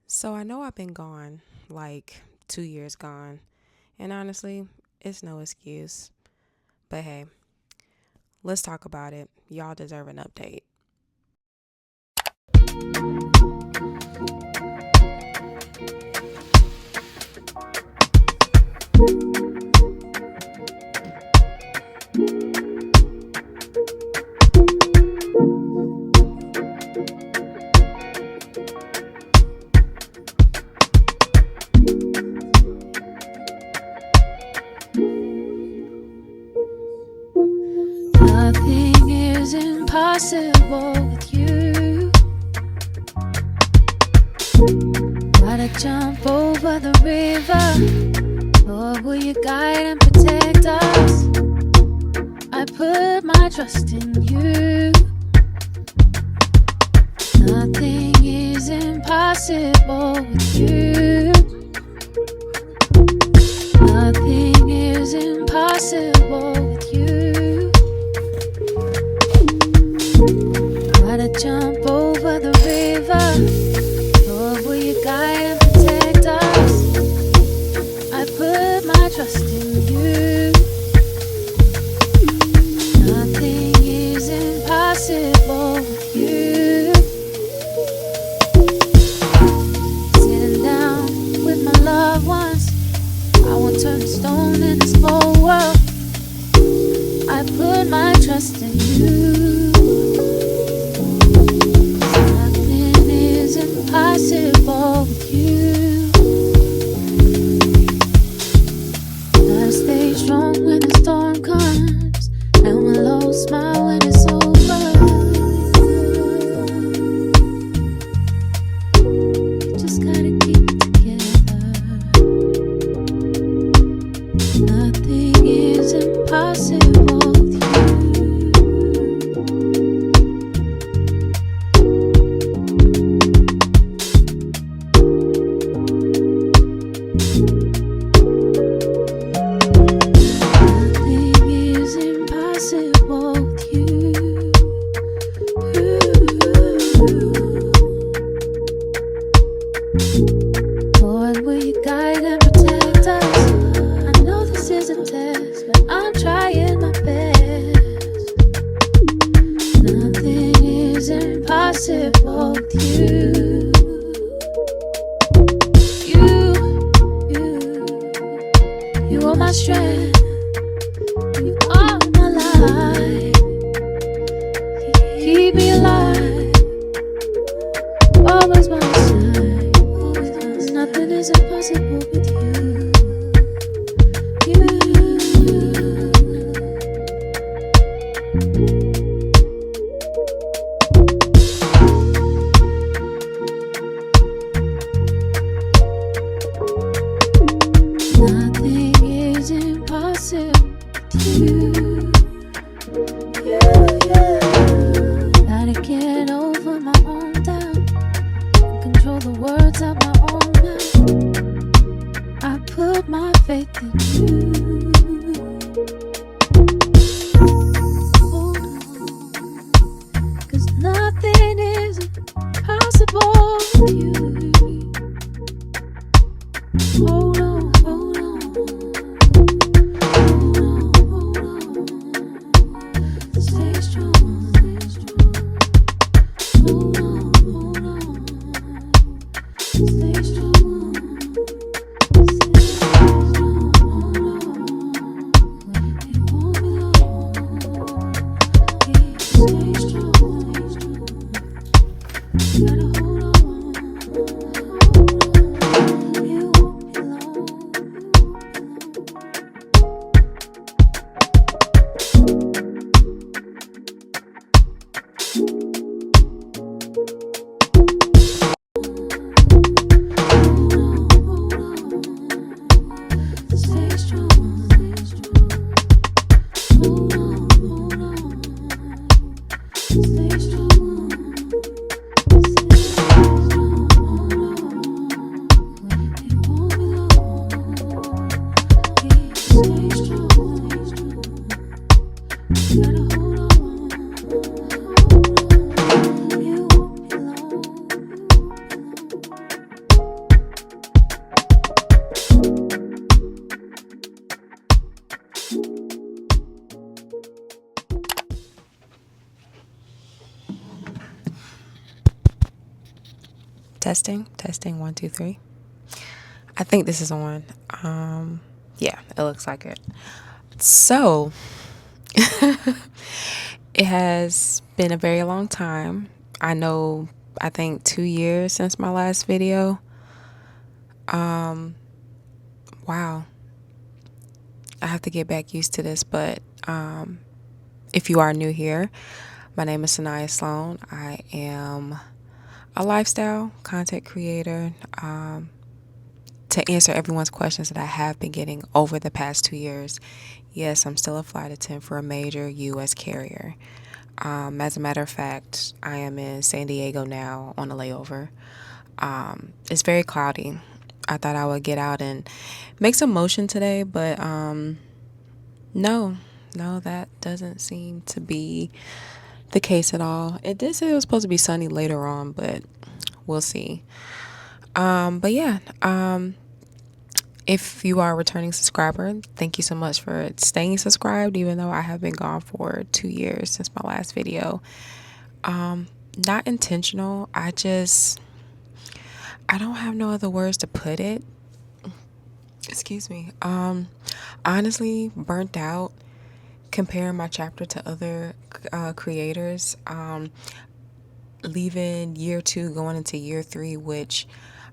So I know I've been gone, like 2 years gone, and honestly, it's no excuse. But hey, let's talk about it. Y'all deserve an update. Nothing is impossible with you. Gotta jump over the river. Lord, will you guide and protect us? I put my trust in you. Nothing is impossible with you. Nothing is impossible with you. Gotta jump over the river. Lord, will you guide and protect us? I put my trust in you. Nothing is impossible with you. Sitting down with my loved ones, I won't turn a stone in this whole world. I put my trust in you. Nothing is impossible with you. Gotta stay strong when the storm comes, and we'll all smile when it's over. You just gotta keep it together. Nothing is impossible with you. Nothing is impossible with you. Lord, will you guide and protect us? I know this is a test, but I'm trying my best. Nothing is impossible with you. You are my strength. You are my life. Keep me alive. Always by my side. Nothing is impossible with you. Nothing is impossible with you. Gotta get over my own doubt and control the words out my own mouth. I put my faith in you. Hold on, 'cause nothing is impossible with you. Hold on, hold on. Hold on, hold on. Stay strong, stay strong. Hold on, hold on. Stay strong. Stay strong, hold on. It won't be long. Stay strong, stay strong. Gotta hold on. It won't be long. Testing, testing, one, two, three. I think this is on. Yeah, it looks like it. So, it has been a very long time. I know, I think 2 years since my last video. Wow. I have to get back used to this, but if you are new here, my name is Sanaya Sloan. I am a lifestyle content creator. To answer everyone's questions that I have been getting over the past 2 years, yes, I'm still a flight attendant for a major U.S. carrier. As a matter of fact, I am in San Diego now on a layover. It's very cloudy. I thought I would get out and make some motion today, but no, no, that doesn't seem to be the case at all. It did say it was supposed to be sunny later on, but we'll see. But yeah, if you are a returning subscriber, thank you so much for staying subscribed, even though I have been gone for 2 years since my last video. Not intentional. I don't have no other words to put it. Excuse me. Honestly, burnt out comparing my chapter to other creators. Leaving year 2, going into year 3, which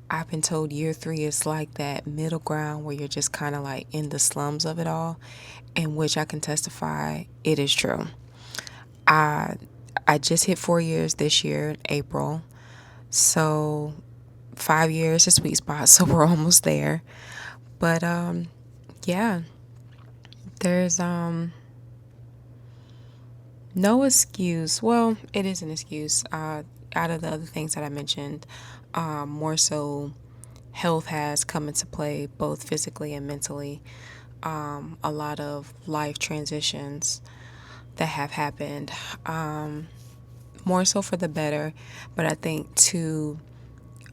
I've been told year 3 is like that middle ground where you're just kind of like in the slums of it all, in which I can testify it is true. I I just hit 4 years this year, April. So 5 years is sweet spot, so we're almost there. But yeah, there's no excuse. Well, it is an excuse. Out of the other things that I mentioned, more so health has come into play both physically and mentally. A lot of life transitions that have happened, more so for the better, but I think to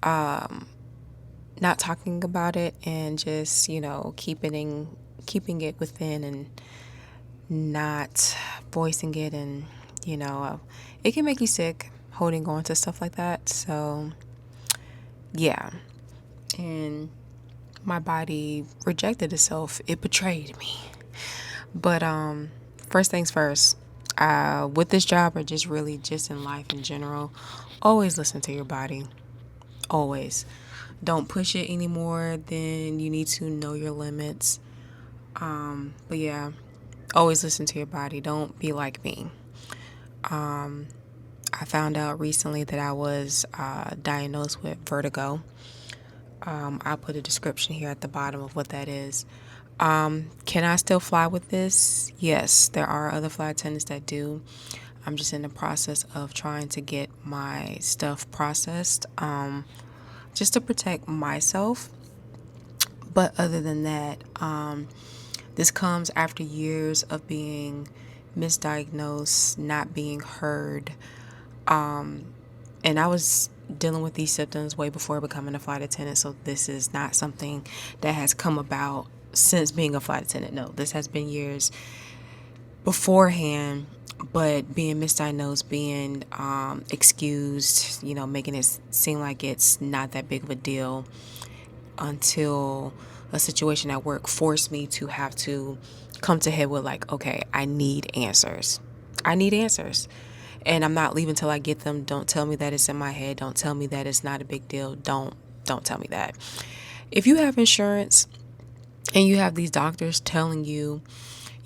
not talking about it and just, keeping it within and not voicing it, and it can make you sick holding on to stuff like that. So yeah, and my body rejected itself. It betrayed me. But first things first, with this job or just really just in life in general, always listen to your body. Always. Don't push it any more than you need to. Know your limits. But yeah, always listen to your body. Don't be like me. I found out recently that I was diagnosed with vertigo. I'll put a description here at the bottom of what that is. Can I still fly with this? Yes, there are other flight attendants that do. I'm just in the process of trying to get my stuff processed, just to protect myself. But other than that, this comes after years of being misdiagnosed, not being heard. And I was dealing with these symptoms way before becoming a flight attendant, so this is not something that has come about since being a flight attendant. No, this has been years beforehand, but being misdiagnosed, being excused, making it seem like it's not that big of a deal, until a situation at work forced me to have to come to head with, like, okay, I need answers. I need answers. And I'm not leaving till I get them. Don't tell me that it's in my head. Don't tell me that it's not a big deal. Don't tell me that. If you have insurance and you have these doctors telling you,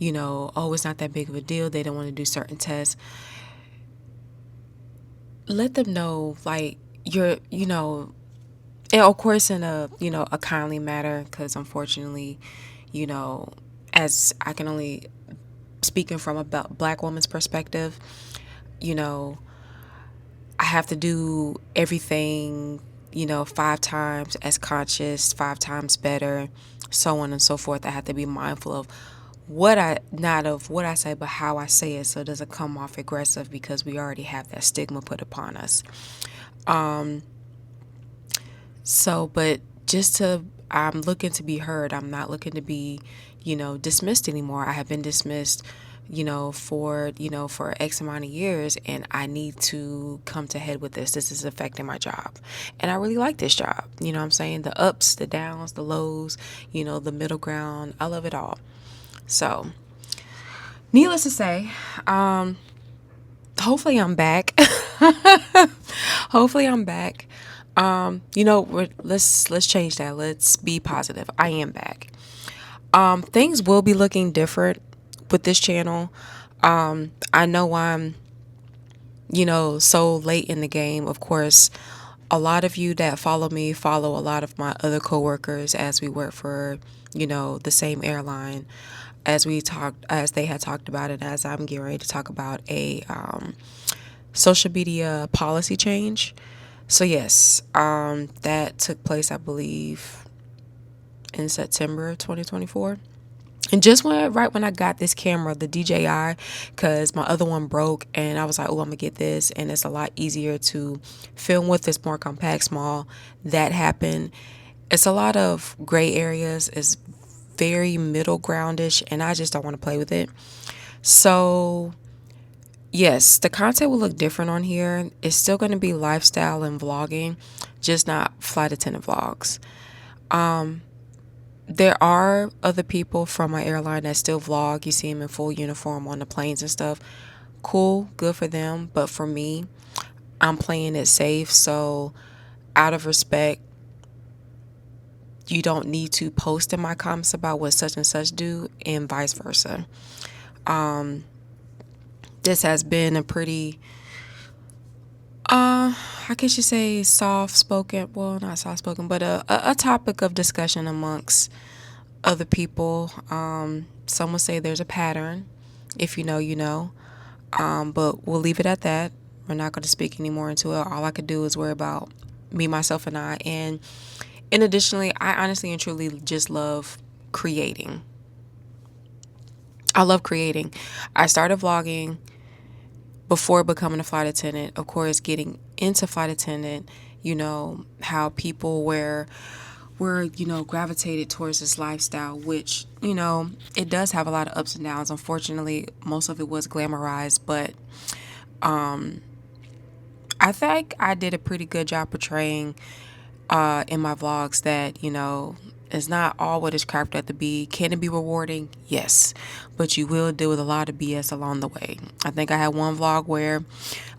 oh, it's not that big of a deal, they don't want to do certain tests, let them know, like, and of course in a kindly manner, because unfortunately, as I can only speaking from a black woman's perspective, I have to do everything, 5 times as conscious, 5 times better, so on and so forth. I have to be mindful of not of what I say, but how I say it, so it doesn't come off aggressive, because we already have that stigma put upon us. But I'm looking to be heard. I'm not looking to be, dismissed anymore. I have been dismissed for X amount of years, and I need to come to head with this. This is affecting my job. And I really like this job. You know what I'm saying? The ups, the downs, the lows, the middle ground. I love it all. So, needless to say, hopefully I'm back. Hopefully I'm back. Let's change that. Let's be positive. I am back. Things will be looking different with this channel. I know I'm, so late in the game. Of course, a lot of you that follow me follow a lot of my other coworkers as we work for, the same airline, as they had talked about it, as I'm getting ready to talk about a social media policy change. So yes, that took place, I believe, in September 2024. And just right when I got this camera, the DJI, because my other one broke, and I was like, oh, I'm gonna get this, and it's a lot easier to film with. It's more compact, small. That happened. It's a lot of gray areas. It's very middle groundish, and I just don't want to play with it. So yes, the content will look different on here. It's still going to be lifestyle and vlogging, just not flight attendant vlogs. There are other people from my airline that still vlog. You see them in full uniform on the planes and stuff. Cool, good for them. But for me, I'm playing it safe. So, out of respect, you don't need to post in my comments about what such and such do, and vice versa. This has been a pretty, I guess you say soft spoken, well, not soft spoken, but a topic of discussion amongst other people. Some will say there's a pattern. If you know, you know. But we'll leave it at that. We're not going to speak any more into it. All I could do is worry about me, myself, and I. And additionally, I honestly and truly just love creating. I love creating. I started vlogging before becoming a flight attendant. Of course, getting into flight attendant, how people were gravitated towards this lifestyle, which, it does have a lot of ups and downs. Unfortunately, most of it was glamorized, but I think I did a pretty good job portraying in my vlogs that, it's not all what it's cracked up to be. Can it be rewarding? Yes. But you will deal with a lot of BS along the way. I think I had one vlog where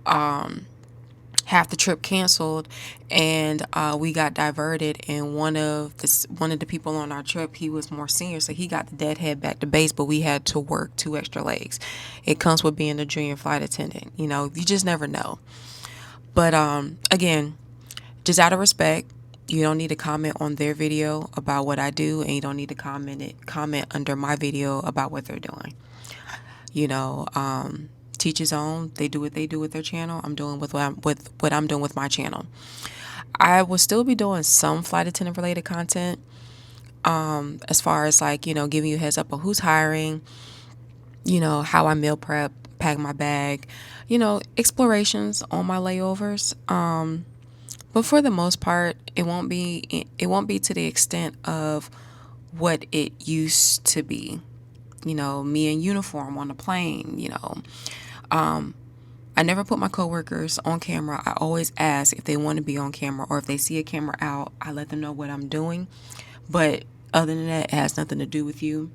half the trip canceled, and we got diverted, and one of the people on our trip, he was more senior, so he got the deadhead back to base, but we had to work 2 extra legs. It comes with being a junior flight attendant. You just never know. But again, just out of respect, you don't need to comment on their video about what I do, and you don't need to comment under my video about what they're doing. Teach his own. They do what they do with their channel. I'm doing with what I'm doing with my channel. I will still be doing some flight attendant related content. As far as giving you a heads up on who's hiring, how I meal prep, pack my bag, explorations on my layovers. But for the most part, it won't be to the extent of what it used to be. Me in uniform on the plane, I never put my coworkers on camera. I always ask if they want to be on camera, or if they see a camera out, I let them know what I'm doing. But other than that, it has nothing to do with you.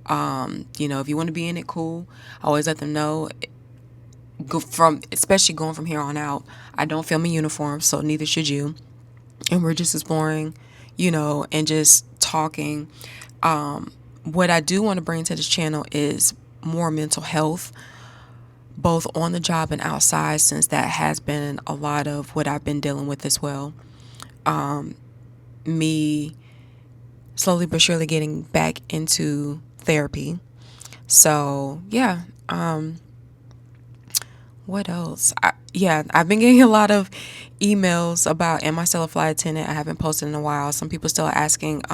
If you want to be in it, cool. I always let them know. Especially going from here on out, I don't film in uniform, so neither should you. And we're just exploring, and just talking. What I do want to bring to this channel is more mental health, both on the job and outside, since that has been a lot of what I've been dealing with as well. Me slowly but surely getting back into therapy. So yeah. What else? I've been getting a lot of emails about, am I still a flight attendant? I haven't posted in a while. Some people still asking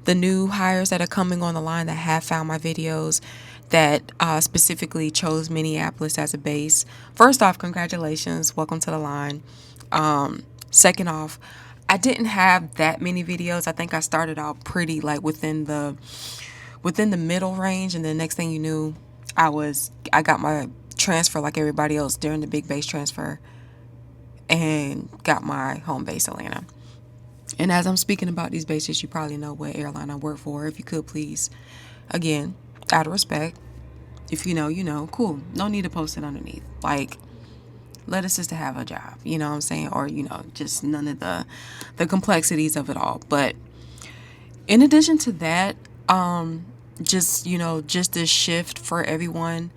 the new hires that are coming on the line that have found my videos, that specifically chose Minneapolis as a base. First off, congratulations. Welcome to the line. Second off, I didn't have that many videos. I think I started out pretty within the middle range, and the next thing you knew, I got my transfer like everybody else during the big base transfer and got my home base Atlanta. And as I'm speaking about these bases, you probably know what airline I work for. If you could please, again, out of respect, if you know, you know, cool. No need to post it underneath. Like, let a sister have a job, you know what I'm saying? Or, you know, just none of the complexities of it all. But in addition to that, just, you know, just this shift for everyone,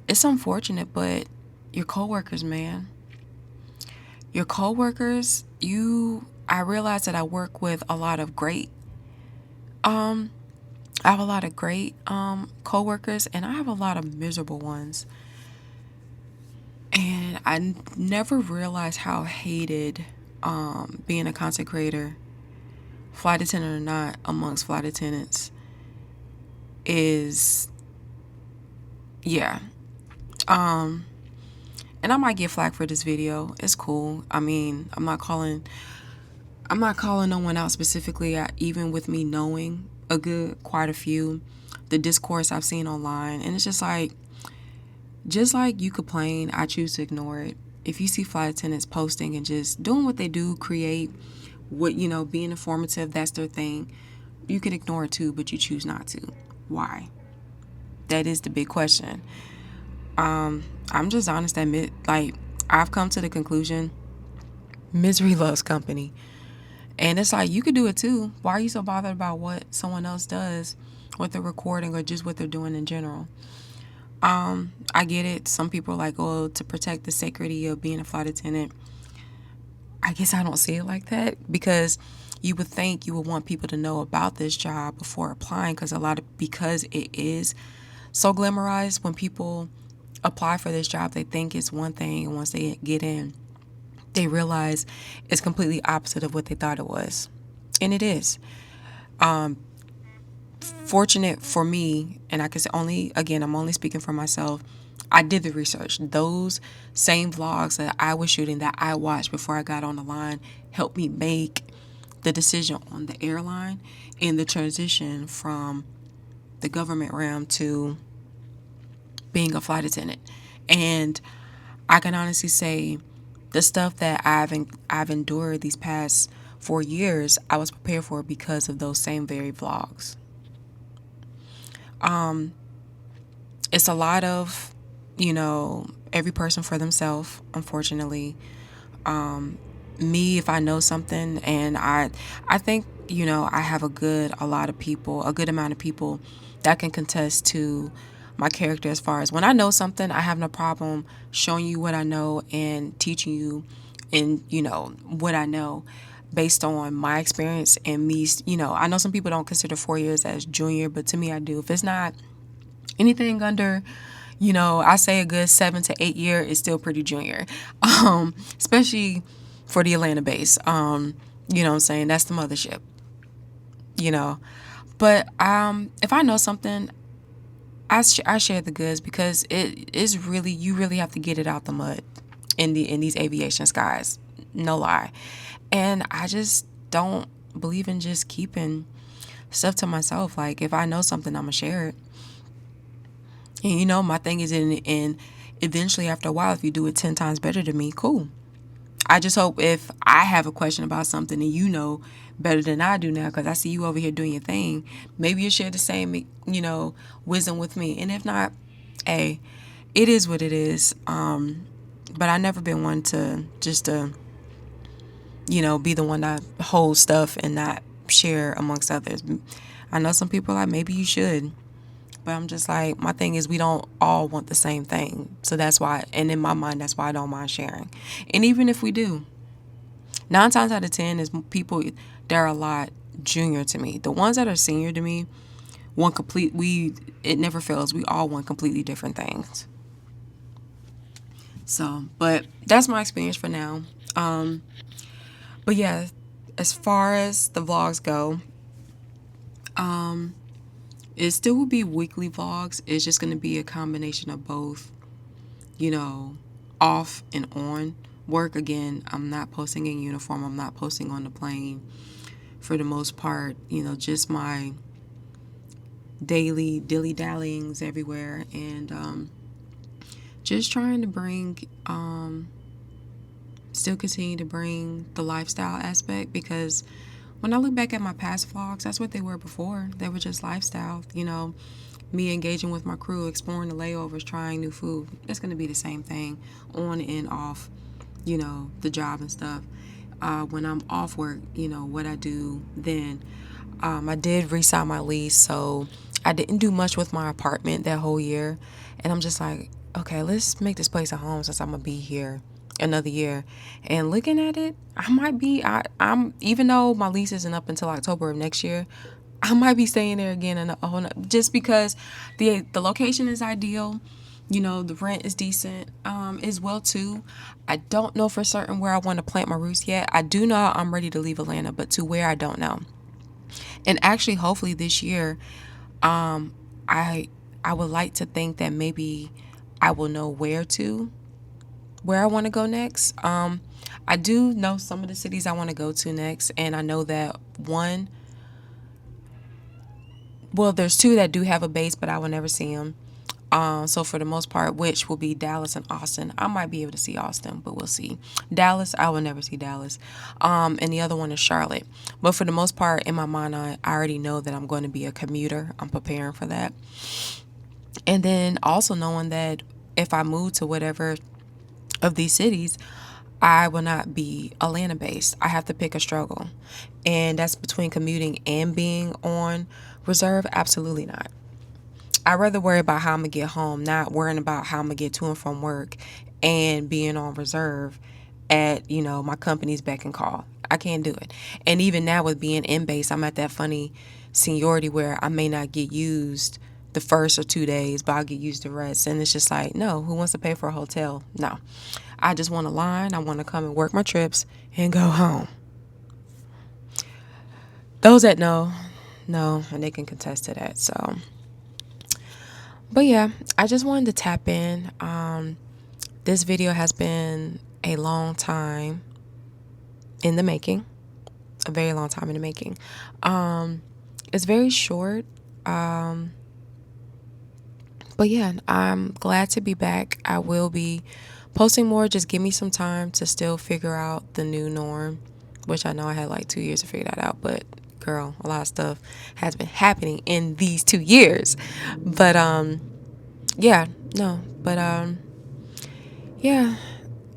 it's unfortunate, but your coworkers, man. Your coworkers, I realize that um I have a lot of great coworkers, and I have a lot of miserable ones. And never realized how hated being a content creator, flight attendant or not, amongst flight attendants is. Yeah. Um and I might get flack for this video. It's cool. I mean, I'm not calling no one out specifically, even with me knowing quite a few, the discourse I've seen online. And it's just like you complain, I choose to ignore it. If you see flight attendants posting and just doing what they do, create what, you know, being informative, that's their thing, you can ignore it too, but you choose not to. Why? That is the big question. I'm just honest to admit, like, I've come to the conclusion misery loves company. And it's like, you could do it too. Why are you so bothered about what someone else does, what they're recording, or just what they're doing in general? I get it. Some people are like, oh, to protect the safety of being a flight attendant. I guess I don't see it like that, because you would think you would want people to know about this job before applying, because it is so glamorized. When people apply for this job, they think it's one thing, and once they get in, they realize it's completely opposite of what they thought it was. And it is. Fortunate for me, and I can say only, again, I'm only speaking for myself. I did the research. Those same vlogs that I was shooting, that I watched before I got on the line, helped me make the decision on the airline and the transition from the government realm to being a flight attendant. And I can honestly say the stuff that I've endured these past 4 years, I was prepared for because of those same very vlogs. It's a lot of, you know, every person for themselves, unfortunately. Me, if I know something, and I think, you know, I have a good amount of people that can contest to my character. As far as when I know something, I have no problem showing you what I know and teaching you, and, you know, what I know based on my experience and me. You know, I know some people don't consider 4 years as junior, but to me, I do. If it's not anything under, you know, I say a good 7 to 8 year is still pretty junior, especially for the Atlanta base. You know what I'm saying? That's the mothership, you know. But if I know something, I share the goods, because it is really, you really have to get it out the mud in these aviation skies. No lie. And I just don't believe in just keeping stuff to myself. Like, if I know something, I'm gonna share it. And, you know, my thing is, in eventually, after a while, if you do it 10 times better than me, cool. I just hope if I have a question about something and you know better than I do now, because I see you over here doing your thing, maybe you share the same, you know, wisdom with me. And if not, hey, it is what it is. But I never been one to just you know, be the one that holds stuff and not share amongst others. I know some people are like, maybe you should. But I'm just like, my thing is, we don't all want the same thing. So that's why, and in my mind, that's why I don't mind sharing. And even if we do, 9 times out of 10 is people that are a lot junior to me. The ones that are senior to me, it never fails. We all want completely different things. So, but that's my experience for now. But yeah, as far as the vlogs go, it still will be weekly vlogs. It's just going to be a combination of both, you know, off and on work. Again, I'm not posting in uniform. I'm not posting on the plane for the most part. You know, just my daily dilly-dallyings everywhere, and just trying to bring, still continue to bring the lifestyle aspect, because when I look back at my past vlogs, that's what they were before. They were just lifestyle, me engaging with my crew, exploring the layovers, trying new food. It's going to be the same thing on and off, the job and stuff. When I'm off work, what I do then. I did re-sign my lease, so I didn't do much with my apartment that whole year. And I'm just like, okay, let's make this place a home since I'm going to be here another year. And looking at it, I'm even though my lease isn't up until October of next year, I might be staying there again just because the location is ideal. The rent is decent as well too. I don't know for certain where I want to plant my roots yet. I do know I'm ready to leave Atlanta, but to where, I don't know. And actually, hopefully this year, I would like to think that maybe I will know where I want to go next. I do know some of the cities I want to go to next, and I know that there's two that do have a base, but I will never see them. So for the most part, which will be Dallas and Austin. I might be able to see Austin, but we'll see. Dallas, I will never see Dallas. And the other one is Charlotte. But for the most part, in my mind, I already know that I'm going to be a commuter. I'm preparing for that. And then also knowing that if I move to whatever of these cities, I will not be Atlanta based. I have to pick a struggle. And that's between commuting and being on reserve. Absolutely not. I'd rather worry about how I'm going to get home, not worrying about how I'm going to get to and from work and being on reserve at, my company's beck and call. I can't do it. And even now with being in base, I'm at that funny seniority where I may not get used the first or 2 days, but I'll get used the rest. And it's just like, no, who wants to pay for a hotel? No. I just want a line. I want to come and work my trips and go home. Those that know, and they can contest to that. So, but yeah, I just wanted to tap in. This video has been a long time in the making, a very long time in the making. It's very short. But yeah, I'm glad to be back. I will be posting more. Just give me some time to still figure out the new norm, which I know I had like 2 years to figure that out, but girl, a lot of stuff has been happening in these 2 years. But yeah,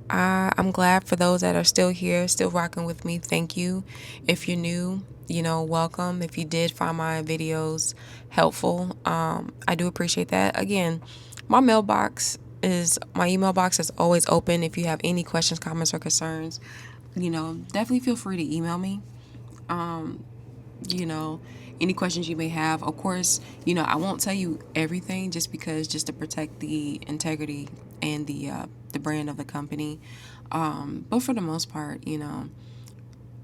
I'm glad for those that are still here, still rocking with me. Thank you. If you're new, welcome. If you did find my videos helpful, I do appreciate that. Again, my email box is always open. If you have any questions, comments, or concerns, definitely feel free to email me. Any questions you may have. Of course, I won't tell you everything just to protect the integrity and the brand of the company. But for the most part,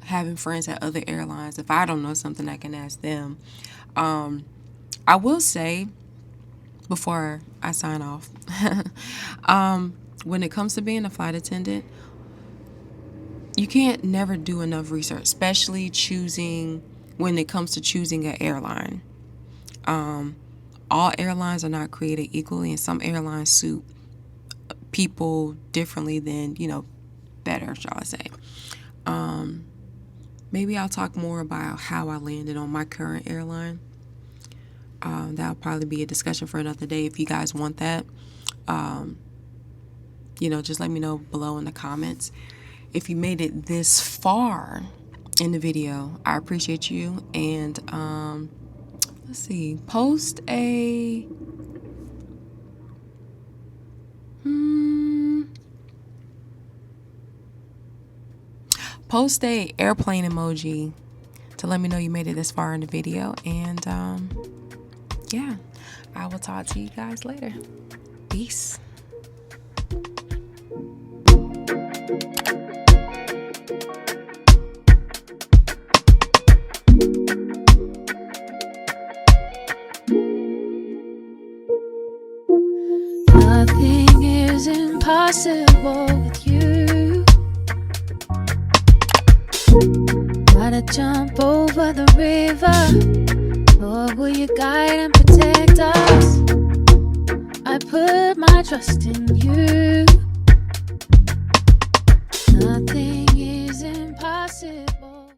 having friends at other airlines, if I don't know something, I can ask them. I will say, before I sign off, when it comes to being a flight attendant, you can't never do enough research, especially when it comes to choosing an airline. All airlines are not created equally, and some airlines suit people differently than, better, shall I say. Maybe I'll talk more about how I landed on my current airline. That'll probably be a discussion for another day if you guys want that. Just let me know below in the comments. If you made it this far in the video, I appreciate you. And let's see, post a airplane emoji to let me know you made it this far in the video. And yeah, I will talk to you guys later. Peace. Nothing is impossible with you. Gotta jump over the river, or will you guide and protect? put my trust in you.